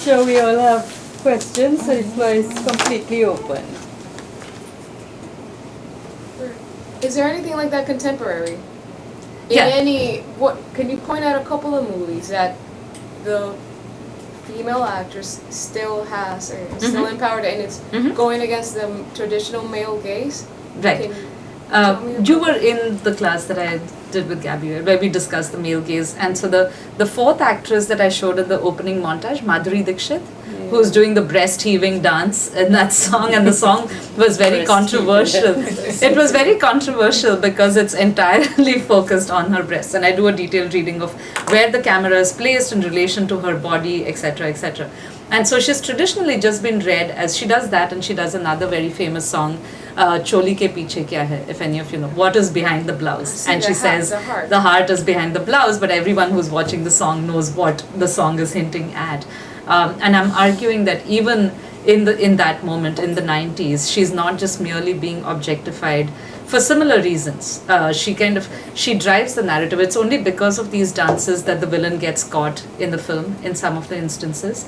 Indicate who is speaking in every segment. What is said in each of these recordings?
Speaker 1: sure we all have questions, so the floor is completely open.
Speaker 2: Is there anything like that contemporary?
Speaker 3: Yeah.
Speaker 2: What can you point out a couple of movies that the female actress still has, or still empowered, and it's going against the traditional male gaze?
Speaker 3: Right.
Speaker 2: Can you tell me
Speaker 3: You
Speaker 2: about
Speaker 3: were in the class that I did with Gabby, where we discussed the male gaze. And so the fourth actress that I showed in the opening montage, Madhuri Dixit, who's doing the breast heaving dance in that song, and the song was very controversial. It was very controversial because it's entirely focused on her breasts, and I do a detailed reading of where the camera is placed in relation to her body, etc., etc. And so she's traditionally just been read as, she does that, and she does another very famous song, Choli ke piche kya hai, if any of you know, what is behind the blouse. And she says the heart is behind the blouse, but everyone who's watching the song knows what the song is hinting at. And I'm arguing that even in that moment, in the 90s, she's not just merely being objectified for similar reasons. She drives the narrative. It's only because of these dances that the villain gets caught in the film, in some of the instances.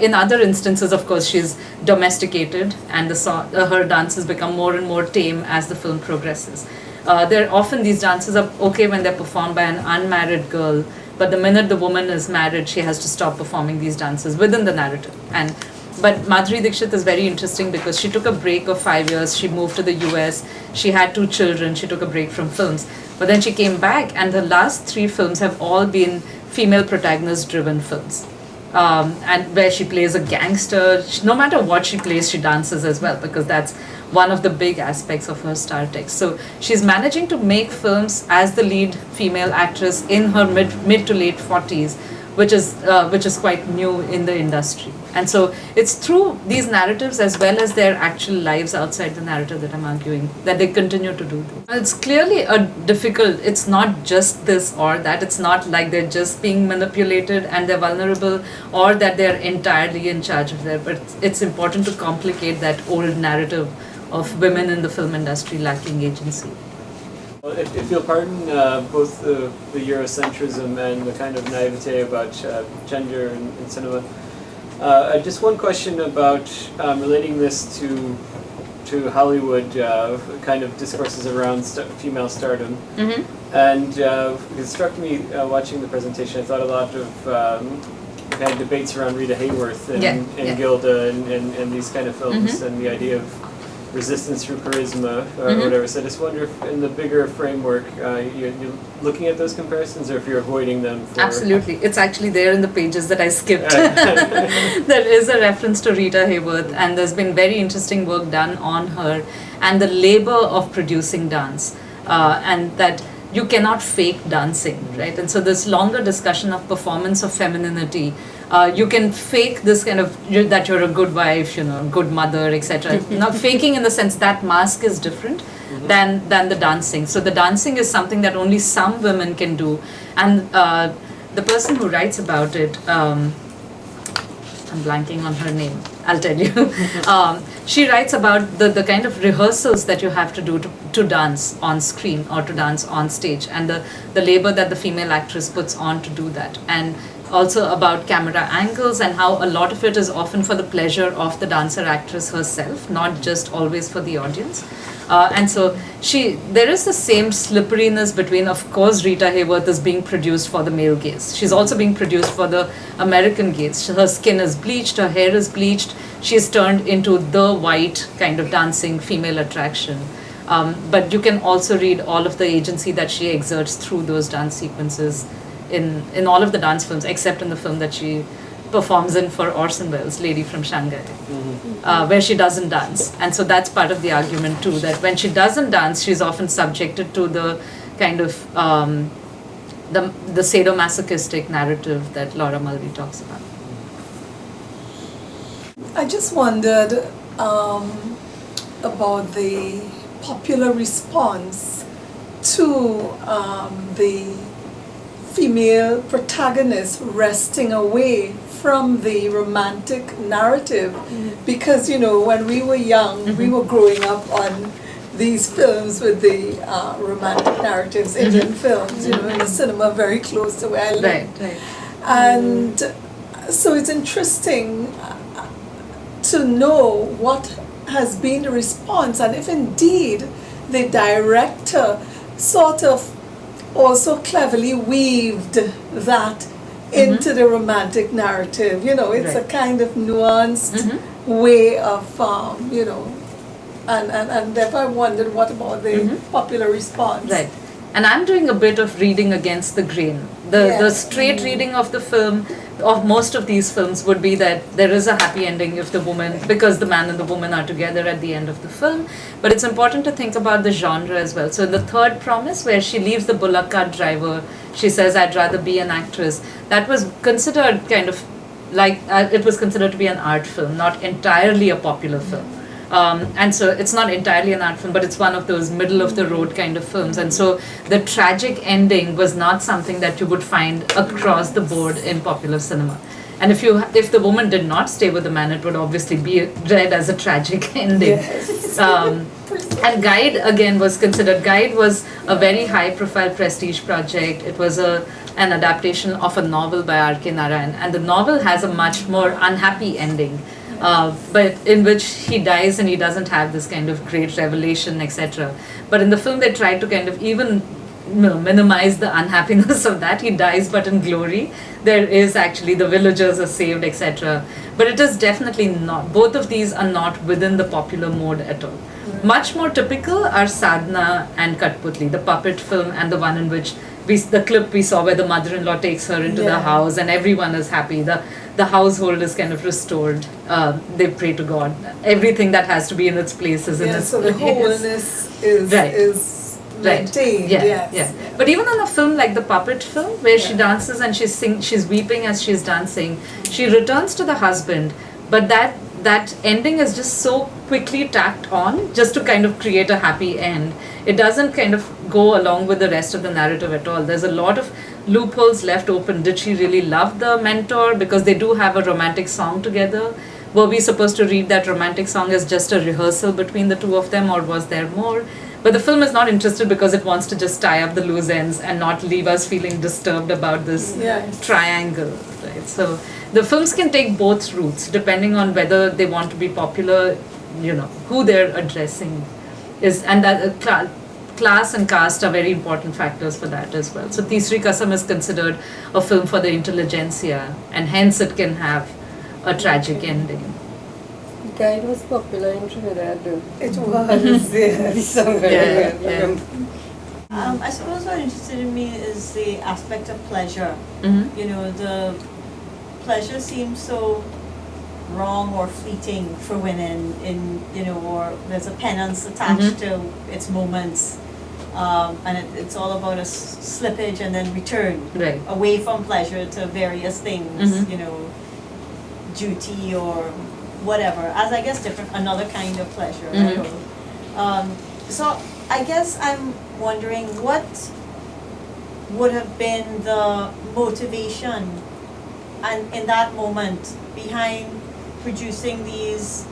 Speaker 3: In other instances, of course, she's domesticated, and her dances become more and more tame as the film progresses. Often these dances are okay when they're performed by an unmarried girl, but the minute the woman is married, she has to stop performing these dances within the narrative. But Madhuri Dixit is very interesting because she took a break of 5 years. She moved to the US. She had 2 children. She took a break from films. But then she came back, and the last 3 films have all been female protagonist-driven films. And where she plays a gangster. No matter what she plays, she dances as well, because that's one of the big aspects of her star text. So she's managing to make films as the lead female actress in her mid to late 40s, which is quite new in the industry. And so it's through these narratives, as well as their actual lives outside the narrative, that I'm arguing that they continue to do this. It's clearly it's not just this or that. It's not like they're just being manipulated and they're vulnerable, or that they're entirely in charge of that. But it's important to complicate that old narrative of women in the film industry lacking agency.
Speaker 4: Well, if you'll pardon both the Eurocentrism and the kind of naivete about gender in cinema, just one question about relating this to Hollywood kind of discourses around female stardom. And it struck me watching the presentation, I thought a lot of kind of debates around Rita Hayworth and Gilda and these kind of films, and the idea of resistance through charisma or whatever. So I just wonder if in the bigger framework you're looking at those comparisons, or if you're avoiding them.
Speaker 3: Absolutely. It's actually there in the pages that I skipped. There is a reference to Rita Hayworth, and there's been very interesting work done on her and the labor of producing dance, and that you cannot fake dancing, right? And so this longer discussion of performance of femininity, you can fake this kind of, that you're a good wife, good mother, etc. Now, faking in the sense that mask is different than the dancing. So the dancing is something that only some women can do. And the person who writes about it, I'm blanking on her name, I'll tell you. She writes about the kind of rehearsals that you have to do to dance on screen or to dance on stage, and the labor that the female actress puts on to do that. And also about camera angles, and how a lot of it is often for the pleasure of the dancer actress herself, not just always for the audience. And so there is the same slipperiness between, of course, Rita Hayworth is being produced for the male gaze. She's also being produced for the American gaze. Her skin is bleached, her hair is bleached. She's turned into the white kind of dancing female attraction. But you can also read all of the agency that she exerts through those dance sequences in all of the dance films, except in the film that she performs in for Orson Welles, Lady from Shanghai, where she doesn't dance. And so that's part of the argument too, that when she doesn't dance, she's often subjected to the kind of the sadomasochistic narrative that Laura Mulvey talks about.
Speaker 5: I just wondered about the popular response to the female protagonist resting away from the romantic narrative, because when we were young, we were growing up on these films with the romantic narratives, Indian films, in the cinema very close to where I live.
Speaker 3: Right.
Speaker 5: And So it's interesting to know what has been the response, and if indeed the director sort of also cleverly weaved that into the romantic narrative. You know, it's a kind of nuanced way of, you know, and therefore I wondered what about the popular response.
Speaker 3: Right. And I'm doing a bit of reading against the grain. The straight reading of the film, of most of these films, would be that there is a happy ending if the woman, because the man and the woman are together at the end of the film. But it's important to think about the genre as well. So in the third promise, where she leaves the bullock cart driver, she says, "I'd rather be an actress." That was considered kind of like, it was considered to be an art film, not entirely a popular film. And so it's not entirely an art film, but it's one of those middle of the road kind of films. And so the tragic ending was not something that you would find across the board in popular cinema. And if the woman did not stay with the man, it would obviously be read as a tragic ending. And Guide again was considered. Guide was a very high-profile prestige project. It was an adaptation of a novel by R.K. Narayan, and the novel has a much more unhappy ending. But in which he dies and he doesn't have this kind of great revelation, etc. But in the film, they tried to kind of even minimize the unhappiness of that. He dies, but in glory. There is actually, the villagers are saved, etc. But it is definitely not. Both of these are not within the popular mode at all. Much more typical are Sadhna and Katputli, the puppet film, and the one in which the clip we saw where the mother-in-law takes her into the house and everyone is happy. The household is kind of restored. They pray to God. Everything that has to be in its place is in its
Speaker 5: place. So the wholeness is maintained.
Speaker 3: Yeah. But even on a film like the puppet film, where she dances and she's weeping as she's dancing, she returns to the husband, but that ending is just so quickly tacked on just to kind of create a happy end. It doesn't kind of go along with the rest of the narrative at all. There's a lot of loopholes left open. Did she really love the mentor? Because they do have a romantic song together. Were we supposed to read that romantic song as just a rehearsal between the two of them, or was there more? But the film is not interested because it wants to just tie up the loose ends and not leave us feeling disturbed about this triangle, right? So the films can take both routes depending on whether they want to be popular, you know, who they're addressing is, and that class and caste are very important factors for that as well. So Tisri Kasam is considered a film for the intelligentsia, and hence it can have a tragic ending.
Speaker 1: Guide was popular in Trinidad.
Speaker 5: It was, yes.
Speaker 6: I suppose what interested me is the aspect of pleasure. You know, the pleasure seems so wrong or fleeting for women or there's a penance attached to its moments. And it's all about a slippage and then return away from pleasure to various things, duty or whatever, as I guess another kind of pleasure. So I guess I'm wondering what would have been the motivation and in that moment behind producing these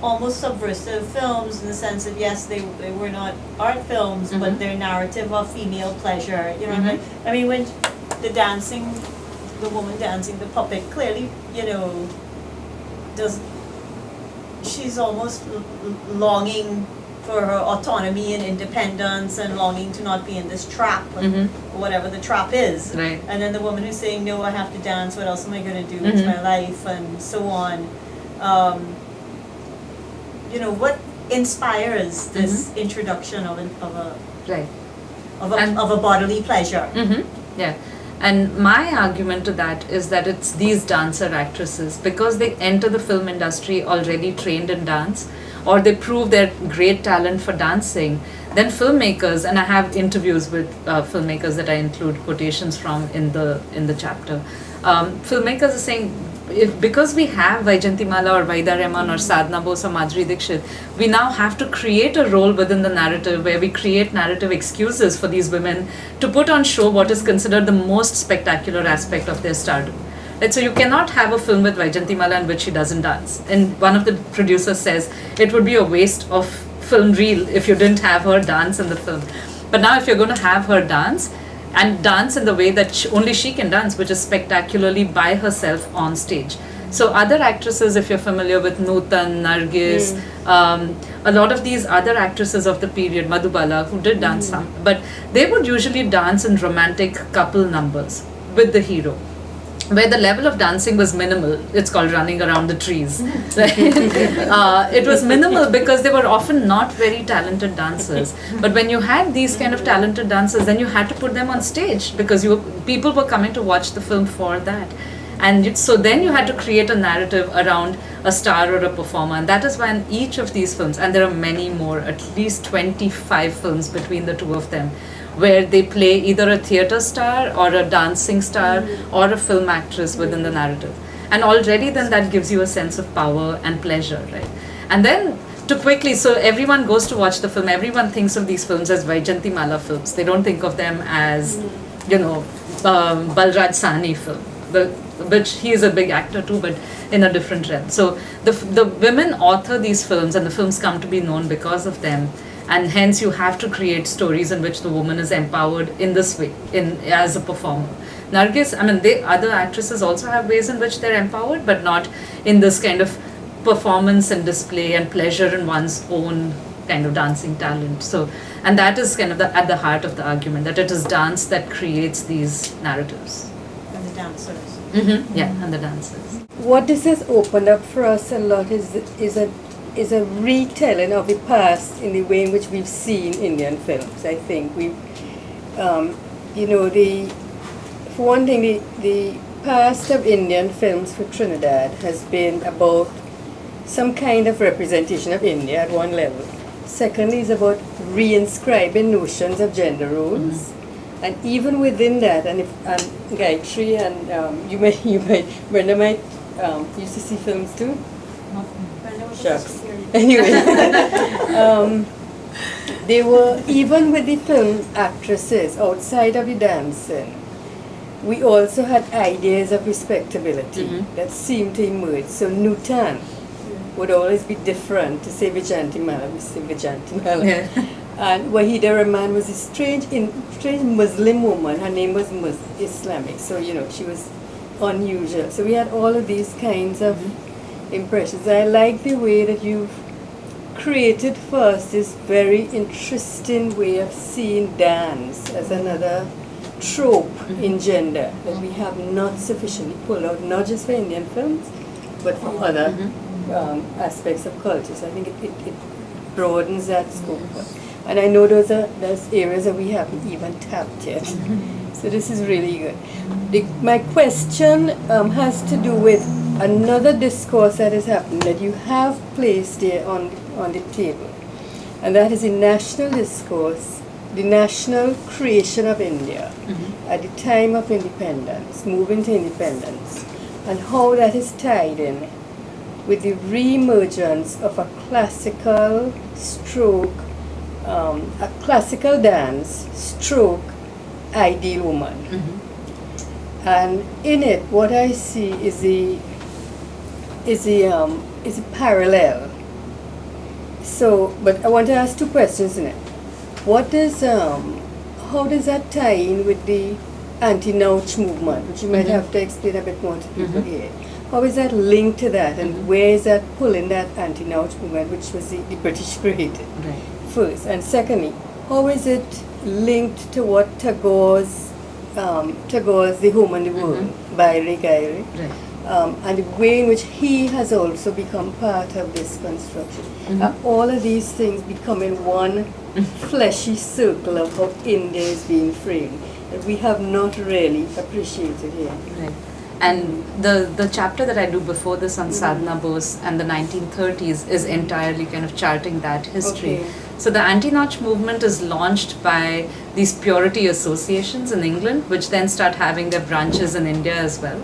Speaker 6: almost subversive films, in the sense that yes, they were not art films, but they're narrative of female pleasure. You know, I mean, when the woman dancing the puppet, clearly, she's almost longing for her autonomy and independence and longing to not be in this trap, or whatever the trap is.
Speaker 3: Right.
Speaker 6: And then the woman who's saying, no, I have to dance, what else am I going to do? It's my life, and so on. What inspires this introduction of a bodily pleasure?
Speaker 3: Yeah. And my argument to that is that it's these dancer actresses, because they enter the film industry already trained in dance, or they prove their great talent for dancing, then filmmakers, and I have interviews with filmmakers that I include quotations from in the chapter, filmmakers are saying, because we have Vaijantimala or Vaida Rahman or Sadhna Bose or Madhuri Dixit, we now have to create a role within the narrative where we create narrative excuses for these women to put on show what is considered the most spectacular aspect of their stardom. Right? So you cannot have a film with Vaijantimala in which she doesn't dance. And one of the producers says it would be a waste of film reel if you didn't have her dance in the film. But now if you're going to have her dance, and dance in the way that only she can dance, which is spectacularly by herself on stage. So other actresses, if you're familiar with Nutan, Nargis, a lot of these other actresses of the period, Madhubala, who did dance some, but they would usually dance in romantic couple numbers with the hero, where the level of dancing was minimal. It's called running around the trees. It was minimal because they were often not very talented dancers. But when you had these kind of talented dancers, then you had to put them on stage because people were coming to watch the film for that. And so then you had to create a narrative around a star or a performer. And that is why in each of these films, and there are many more, at least 25 films between the two of them, where they play either a theatre star or a dancing star or a film actress within the narrative. And already then that gives you a sense of power and pleasure, right? And then to quickly, so everyone goes to watch the film, everyone thinks of these films as Vaijayanti Mala films. They don't think of them as, Balraj Sahni film, which he is a big actor too, but in a different realm. So the women author these films and the films come to be known because of them. And hence you have to create stories in which the woman is empowered in this way, as a performer. Nargis, other actresses also have ways in which they're empowered, but not in this kind of performance and display and pleasure in one's own kind of dancing talent. So, and that is kind of at the heart of the argument, that it is dance that creates these narratives.
Speaker 6: And the dancers.
Speaker 3: Yeah, and the dancers.
Speaker 1: What this has opened up for us a lot is a retelling of the past in the way in which we've seen Indian films. I think for one thing, the past of Indian films for Trinidad has been about some kind of representation of India at one level. Secondly, is about reinscribing notions of gender roles. And even within that, and Gayatri and Brenda might used to see films too. Shucks. Anyway, they were, even with the film actresses outside of the dancing, we also had ideas of respectability that seemed to emerge. So Nutan would always be different to say Vaijayanti Mala, we say Vaijayanti Mala.
Speaker 3: Yeah.
Speaker 1: And Wahida Rahman was a strange Muslim woman. Her name was Islamic, so she was unusual. So we had all of these kinds of impressions. I like the way that you've created for us this very interesting way of seeing dance as another trope in gender that we have not sufficiently pulled out, not just for Indian films, but for other aspects of culture. So I think it broadens that scope. And I know there's areas that we haven't even tapped yet. So this is really good. My question has to do with another discourse that has happened that you have placed there on the table. And that is the national discourse, the national creation of India at the time of independence, moving to independence, and how that is tied in with the re-emergence of a classical dance stroke ideal woman. And in it, what I see is a parallel. So, but I want to ask two questions in it. What is how does that tie in with the anti-Nouch movement, which you might have to explain a bit more to people here? How is that linked to that, and where is that pulling that anti-Nouch movement, which was the British created first? And secondly, how is it linked to what Tagore's The Home and the World by Ray Gairi, and the way in which he has also become part of this construction? All of these things becoming one fleshy circle of how India is being framed that we have not really appreciated here.
Speaker 3: Right. And the chapter that I do before this on Sadhana Bose and the 1930s is entirely kind of charting that history.
Speaker 1: Okay.
Speaker 3: So the anti-Nouch movement is launched by these purity associations in England, which then start having their branches in India as well.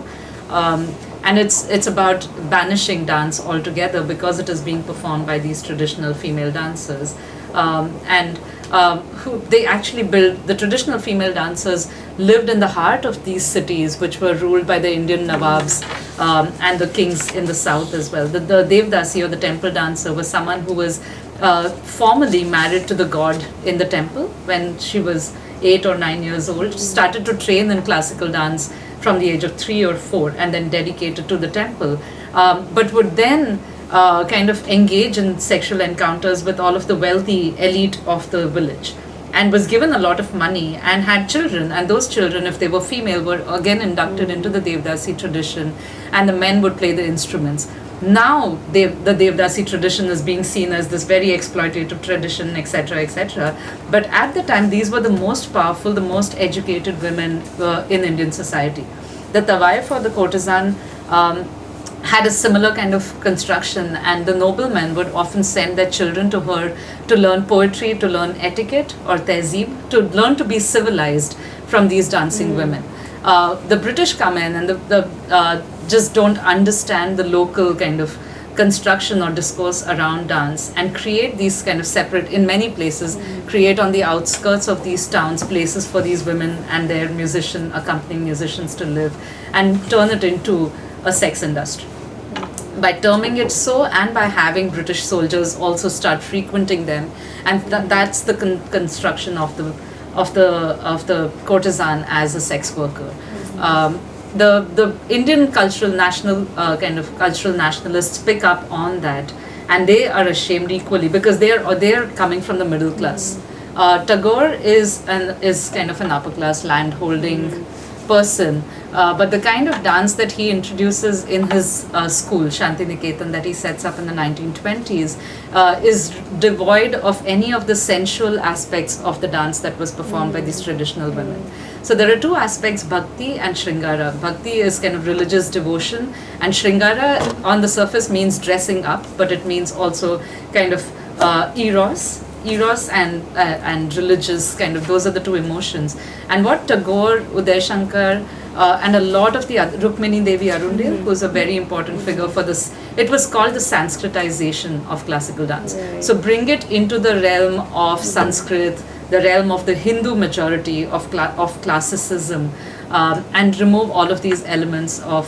Speaker 3: And it's about banishing dance altogether because it is being performed by these traditional female dancers. Who they actually built, the traditional female dancers lived in the heart of these cities, which were ruled by the Indian Nawabs and the kings in the south as well. The Devdasi, or the temple dancer, was someone who was formally married to the god in the temple when she was 8 or 9 years old, started to train in classical dance from the age of 3 or 4, and then dedicated to the temple, but would then kind of engage in sexual encounters with all of the wealthy elite of the village, and was given a lot of money and had children, and those children, if they were female, were again inducted into the Devdasi tradition, and the men would play the instruments. Now the Devdasi tradition is being seen as this very exploitative tradition, etc., etc. But at the time, these were the most powerful, the most educated women in Indian society. The Tawai for the courtesan had a similar kind of construction, and the noblemen would often send their children to her to learn poetry, to learn etiquette or tehzeeb, to learn to be civilized from these dancing women. The British come in and just don't understand the local kind of construction or discourse around dance, and create these kind of separate, in many places, create on the outskirts of these towns places for these women and their accompanying musicians to live, and turn it into a sex industry. By terming it so, and by having British soldiers also start frequenting them, and that's the construction of the courtesan as a sex worker. The Indian cultural nationalists pick up on that, and they are ashamed equally, because they are coming from the middle class. Tagore is kind of an upper class land holding person, but the kind of dance that he introduces in his school, Shanti Niketan, that he sets up in the 1920s, is devoid of any of the sensual aspects of the dance that was performed by these traditional women. So there are two aspects, bhakti and shringara. Bhakti is kind of religious devotion, and shringara on the surface means dressing up, but it means also kind of eros and religious kind of, those are the two emotions. And what Tagore, Uday Shankar, and a lot of the other, Rukmini Devi Arundel, who's a very important figure for this, it was called the Sanskritization of classical dance.
Speaker 1: Right.
Speaker 3: So bring it into the realm of Sanskrit, the realm of the Hindu majority of classicism, and remove all of these elements of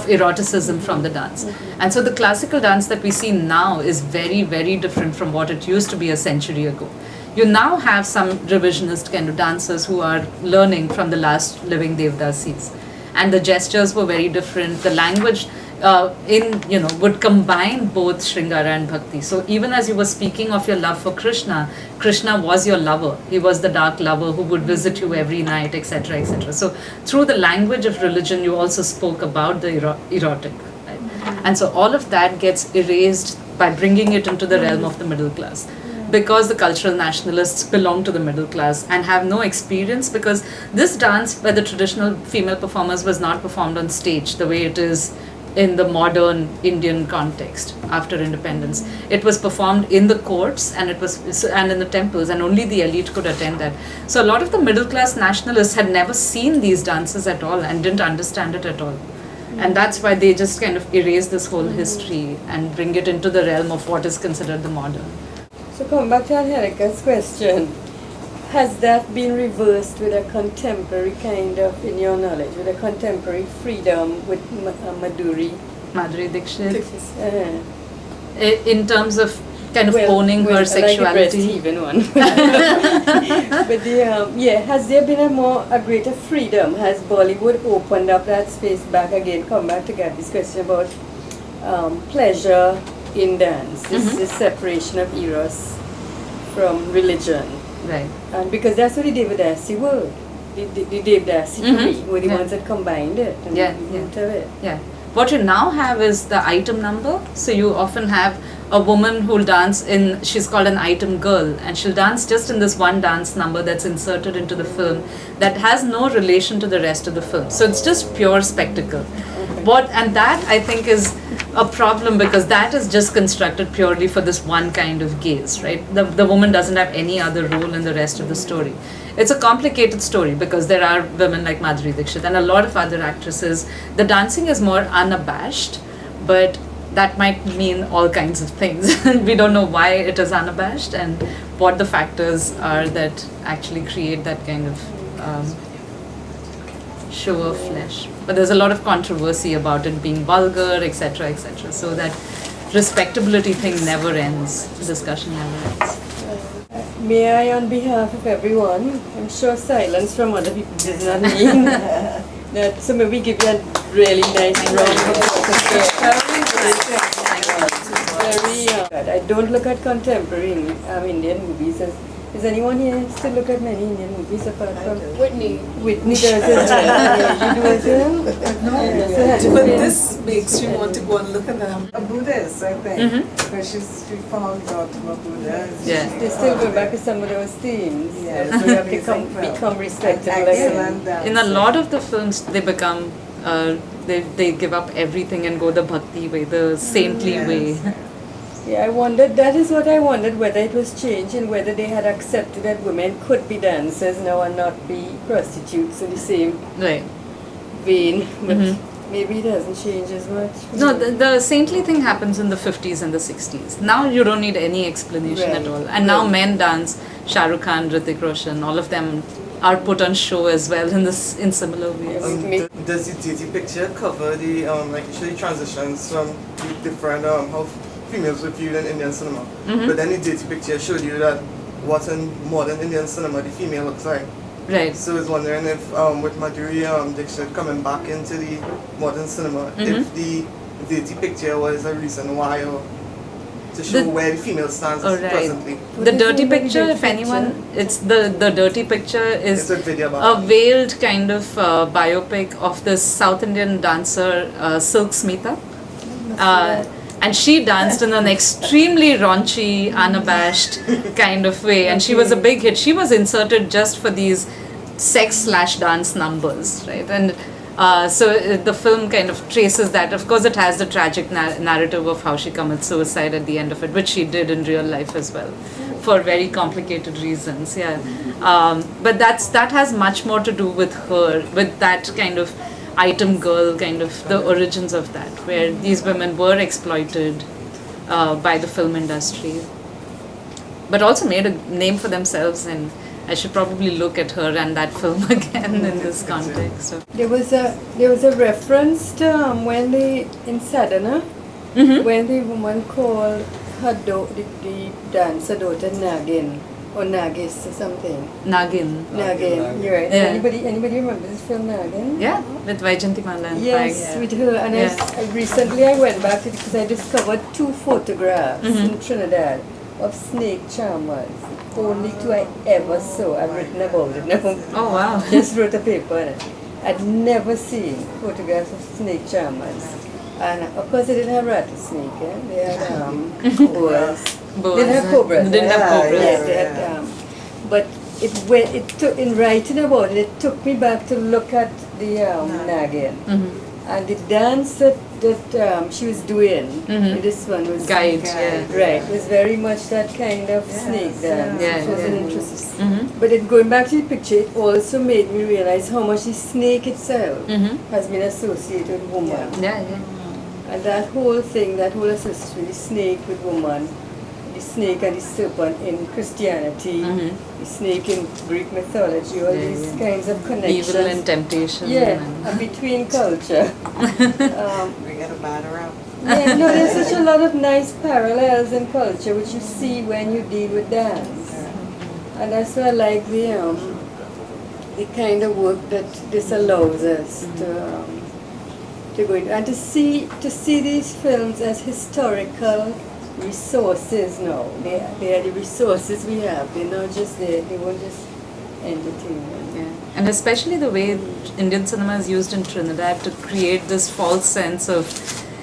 Speaker 3: eroticism from the dance. And so the classical dance that we see now is very, very different from what it used to be a century ago. You now have some revisionist kind of dancers who are learning from the last living Devdasis. And the gestures were very different. The language would combine both Shringara and Bhakti. So even as you were speaking of your love for Krishna, Krishna was your lover. He was the dark lover who would visit you every night, etc., etc. So through the language of religion, you also spoke about the erotic. Right? And so all of that gets erased by bringing it into the realm of the middle class. Because the cultural nationalists belong to the middle class and have no experience, because this dance by the traditional female performers was not performed on stage the way it is in the modern Indian context after independence. It was performed in the courts and in the temples, and only the elite could attend that. So a lot of the middle class nationalists had never seen these dances at all and didn't understand it at all. And that's why they just kind of erase this whole history and bring it into the realm of what is considered the modern.
Speaker 1: So come back to Angelica's question. Has that been reversed with a contemporary kind of, in your knowledge, with a contemporary freedom with Madhuri
Speaker 3: Dixit? In terms of kind of owning her sexuality?
Speaker 1: Like the one. But has there been a greater freedom? Has Bollywood opened up that space back again? Come back to Gabby's question about pleasure in dance, this separation of eros from religion.
Speaker 3: Right.
Speaker 1: And because that's what the Devdasi were. The Devdasi were the ones that combined it and moved to it.
Speaker 3: Yeah. What you now have is the item number. So you often have a woman who'll dance in, she's called an item girl, and she'll dance just in this one dance number that's inserted into the film that has no relation to the rest of the film. So it's just pure spectacle. And that I think is a problem, because that is just constructed purely for this one kind of gaze, right? The woman doesn't have any other role in the rest of the story. It's a complicated story because there are women like Madhuri Dixit and a lot of other actresses. The dancing is more unabashed, but that might mean all kinds of things. We don't know why it is unabashed and what the factors are that actually create that kind of show of flesh. But there's a lot of controversy about it being vulgar, etc., etc. So that respectability thing never ends. The discussion never ends.
Speaker 1: may I, on behalf of everyone, I'm sure silence from other people does not mean that, so maybe give you a really nice round of applause. I don't look at contemporary Indian movies. Does anyone here still look at many Indian movies apart from
Speaker 2: Whitney.
Speaker 1: Whitney does as well? You do as well?
Speaker 5: No, but this makes you want to go and look at them.
Speaker 7: A Buddhist, I think, because she found out about Buddhist.
Speaker 3: Yeah.
Speaker 1: They still go back to some of those themes.
Speaker 7: Yes.
Speaker 1: We have become respectable.
Speaker 7: Excellent dance.
Speaker 3: In a lot of the films, they become, they give up everything and go the bhakti way, the saintly
Speaker 7: Yes.
Speaker 3: way.
Speaker 1: Yeah, I wondered, that is what I wondered, whether it was changed and whether they had accepted that women could be dancers now and not be prostitutes in the same
Speaker 3: Right.
Speaker 1: vein. But maybe it hasn't changed as much.
Speaker 3: No, the saintly thing happens in the 50s and the 60s. Now you don't need any explanation at
Speaker 1: Right.
Speaker 3: all. And now men dance, Shah Rukh Khan, Hrithik Roshan, all of them are put on show as well in similar ways.
Speaker 8: Does the dating picture cover the like usually transitions from the different how females were viewed in Indian cinema? But then the dating picture showed you that what in modern Indian cinema the female looks like.
Speaker 3: Right.
Speaker 8: So I was wondering if with Madhuri Dixit coming back into the modern cinema, if the dating picture was a reason why or to show where the female stands presently.
Speaker 3: The dirty picture, if anyone, it's the dirty picture is
Speaker 8: It's a video
Speaker 3: a
Speaker 8: about
Speaker 3: veiled kind of biopic of this South Indian dancer Silk Smita. And she danced in an extremely raunchy, unabashed kind of way, and she was a big hit. She was inserted just for these sex/dance numbers, right? And so the film kind of traces that. Of course, it has the tragic narrative of how she commits suicide at the end of it, which she did in real life as well, for very complicated reasons. Yeah, but that has much more to do with her, with that kind of item girl, kind of the origins of that, where these women were exploited by the film industry, but also made a name for themselves. And I should probably look at her and that film again in this context. So.
Speaker 1: There was a reference to when they in Sadhana, when the woman called her the dancer daughter Nagin or Nagis or something.
Speaker 3: Nagin.
Speaker 1: Nagin, you're right.
Speaker 3: Yeah.
Speaker 1: Anybody remember this film Nagin?
Speaker 3: Yeah, with Vaijayanti Malla and
Speaker 1: Yes,
Speaker 3: Pag.
Speaker 1: with her. And recently I went back to it because I discovered 2 photographs in Trinidad of snake charmers. Only 2 I ever saw. I've written about it now.
Speaker 3: Oh wow.
Speaker 1: Just wrote a paper on it. I'd never seen photographs of snake charmers. And of course they didn't have rattlesnake, they had boas.
Speaker 3: Boas.
Speaker 1: They didn't have cobras.
Speaker 3: They didn't have cobras.
Speaker 1: Yes, they had, but it took, in writing about it, it took me back to look at the Nagin. And the dance that she was doing in this one was
Speaker 3: Guide, yeah.
Speaker 1: right, was very much that kind of snake dance,
Speaker 3: Yeah,
Speaker 1: which was
Speaker 3: yeah.
Speaker 1: an interesting. But going back to the picture, it also made me realize how much the snake itself has been associated with woman.
Speaker 3: Yeah, yeah.
Speaker 1: And that whole thing, that whole association, the snake with woman, the snake and the serpent in Christianity, the snake in Greek mythology, all these kinds of connections.
Speaker 3: Evil and temptation.
Speaker 1: Yeah,
Speaker 3: and-
Speaker 1: and between culture.
Speaker 7: We gotta batter up.
Speaker 1: Yeah, no, there's such a lot of nice parallels in culture which you see when you deal with dance. And that's why I like the kind of work that this allows us to go into. And to see these films as historical resources now. They are the resources we have. They're not just there, they weren't just entertainment.
Speaker 3: Yeah. And especially the way Indian cinema is used in Trinidad to create this false sense of,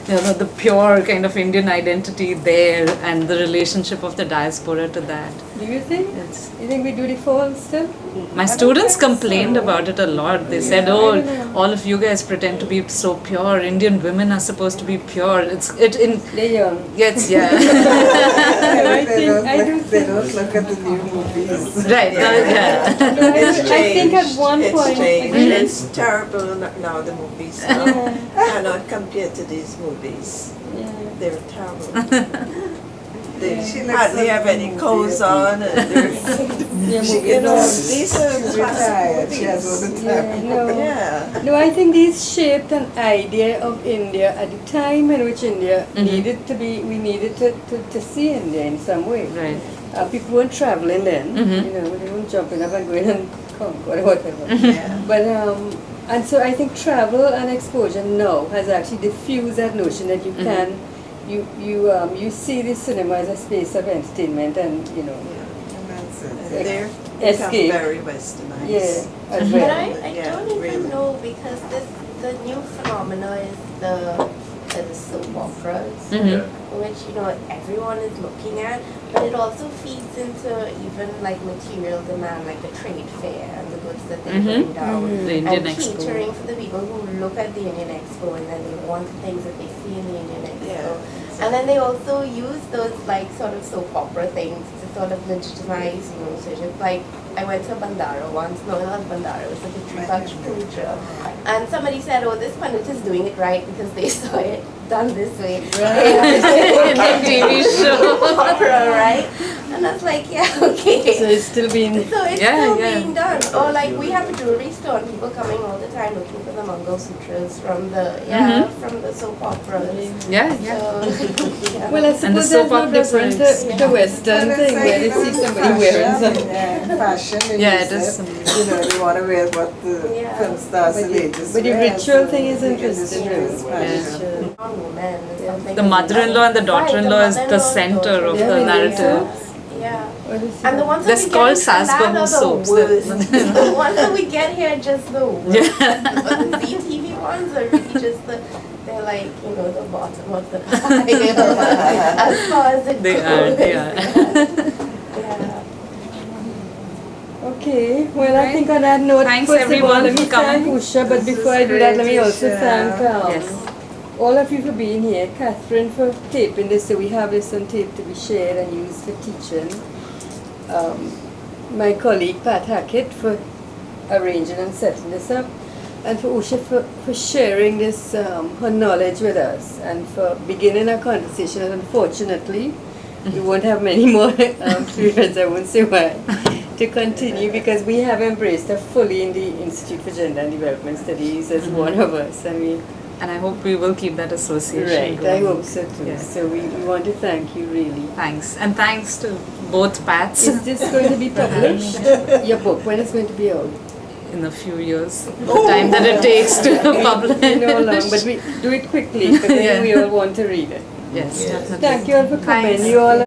Speaker 3: the pure kind of Indian identity there and the relationship of the diaspora to that.
Speaker 1: Do you think?
Speaker 3: It's,
Speaker 1: You think we do the fall still?
Speaker 3: my
Speaker 1: I don't
Speaker 3: students
Speaker 1: think
Speaker 3: complained
Speaker 1: so.
Speaker 3: about it a lot. They said,
Speaker 1: I don't know.
Speaker 3: all of you guys pretend to be so pure. Indian women are supposed to be pure.
Speaker 1: They're young.
Speaker 3: Yes, yeah.
Speaker 1: I do
Speaker 7: They
Speaker 1: think.
Speaker 7: don't look at the new movies.
Speaker 3: Right, yeah.
Speaker 1: I think at one
Speaker 9: It's
Speaker 1: point.
Speaker 9: changed.
Speaker 1: I think-
Speaker 9: It's terrible now, the movies now. Cannot compare to these movies.
Speaker 1: Yeah.
Speaker 9: They're terrible. They
Speaker 7: She looks
Speaker 9: hardly
Speaker 7: like
Speaker 9: have
Speaker 7: a
Speaker 9: any
Speaker 7: movie,
Speaker 9: clothes
Speaker 7: I
Speaker 9: on, and they're, you know, these are
Speaker 7: She's retired. She has all the time.
Speaker 9: Yeah.
Speaker 1: No, I think these shaped an idea of India at the time in which India needed to be, we needed to see India in some way.
Speaker 3: Right.
Speaker 1: people weren't traveling then,
Speaker 3: Mhm.
Speaker 1: you know, they weren't jumping up and going and Concord or whatever.
Speaker 9: Yeah.
Speaker 1: But and so I think travel and exposure now has actually diffused that notion that you can, you see the cinema as a space of entertainment and you know
Speaker 9: And that's it.
Speaker 1: Like,
Speaker 9: They're
Speaker 1: escape.
Speaker 9: become very westernized.
Speaker 1: Yeah, as
Speaker 10: But
Speaker 1: well.
Speaker 10: I
Speaker 9: Yeah,
Speaker 10: don't even
Speaker 9: really.
Speaker 10: know because the new phenomena is the soap operas,
Speaker 3: Mhm.
Speaker 10: which you know everyone is looking at, but it also feeds into even like material demand, like the trade fair and the goods that they bring down,
Speaker 3: The Indian
Speaker 10: and
Speaker 3: Expo.
Speaker 10: catering for the people who look at the Indian Expo and then they want the things that they see in the Indian Expo.
Speaker 9: Yeah.
Speaker 10: And then they also use those like sort of soap opera things to sort of legitimize, you know, so just like I went to Bandara once, no not Bandara, it was a Pitri Puja, and somebody said, oh, this Pandit is doing it right because they saw it done this way.
Speaker 3: In the TV show.
Speaker 10: Opera, right? And I was like, yeah, okay.
Speaker 1: So it's still being
Speaker 10: So it's
Speaker 3: Yeah,
Speaker 10: still
Speaker 3: yeah.
Speaker 10: being done. Or like we have a jewelry store and people coming all the time looking for the Mangal Sutras from the from the soap operas.
Speaker 3: Yeah, yeah.
Speaker 10: So, yeah.
Speaker 1: well, I
Speaker 3: And the
Speaker 1: suppose
Speaker 3: soap
Speaker 1: there's no
Speaker 3: operas are
Speaker 1: different to the Western
Speaker 7: Well,
Speaker 1: thing
Speaker 7: it's
Speaker 1: where they
Speaker 7: like
Speaker 1: see
Speaker 7: even
Speaker 1: somebody wearing something.
Speaker 7: Yeah, fashion.
Speaker 3: Yeah, it is.
Speaker 7: You know, they want to wear what the
Speaker 10: Yeah.
Speaker 7: film stars
Speaker 1: But
Speaker 7: the
Speaker 1: the-
Speaker 7: latest
Speaker 1: but the
Speaker 7: wear,
Speaker 1: ritual
Speaker 7: so
Speaker 1: thing is
Speaker 7: the
Speaker 1: interesting,
Speaker 7: industry
Speaker 1: really.
Speaker 7: is fashion.
Speaker 10: On women is something
Speaker 3: The mother-in-law and the daughter-in-law is the
Speaker 10: mother-in-law,
Speaker 3: center of
Speaker 1: Yeah,
Speaker 3: the
Speaker 1: yeah.
Speaker 3: narrative.
Speaker 10: Yeah.
Speaker 1: What is
Speaker 10: And the
Speaker 1: it?
Speaker 10: ones
Speaker 3: They're
Speaker 10: that we
Speaker 3: called
Speaker 10: get in Trinidad
Speaker 3: Sasbahu
Speaker 10: are the
Speaker 3: soaps.
Speaker 10: worst. The ones that we get here are just the worst. But the ZTV ones are really just they're like, you know, the bottom of the pile as far as it
Speaker 3: They
Speaker 10: goes.
Speaker 3: are, yeah.
Speaker 10: Yeah.
Speaker 1: Okay, well, I think on that note,
Speaker 3: Thanks,
Speaker 1: first of all,
Speaker 3: everyone,
Speaker 1: let me
Speaker 3: for coming.
Speaker 1: thank Usha, but
Speaker 7: This
Speaker 1: before
Speaker 7: is
Speaker 1: I do that, let me
Speaker 7: great,
Speaker 1: also
Speaker 7: Usha.
Speaker 1: thank
Speaker 3: Yes.
Speaker 1: all of you for being here, Catherine for taping this, so we have this on tape to be shared and used for teaching. My colleague Pat Hackett for arranging and setting this up, and for Usha for sharing this, her knowledge with us, and for beginning a conversation. And unfortunately, we won't have many more periods, I won't say why, to continue, because we have embraced her fully in the Institute for Gender and Development Studies as one of us. I mean,
Speaker 3: And I hope we will keep that association
Speaker 1: right, I
Speaker 3: going.
Speaker 1: hope so too.
Speaker 3: Yeah.
Speaker 1: So we want to thank you really.
Speaker 3: Thanks. And thanks to both Pats
Speaker 1: Is this going to be published? Your book, when is it going to be out?
Speaker 3: in a few years. The time that it takes to publish.
Speaker 1: I know how long, but we do it quickly because
Speaker 3: Yeah.
Speaker 1: we all want to read it.
Speaker 3: Yes, definitely.
Speaker 1: Thank you all for coming.
Speaker 3: Thanks.
Speaker 1: You all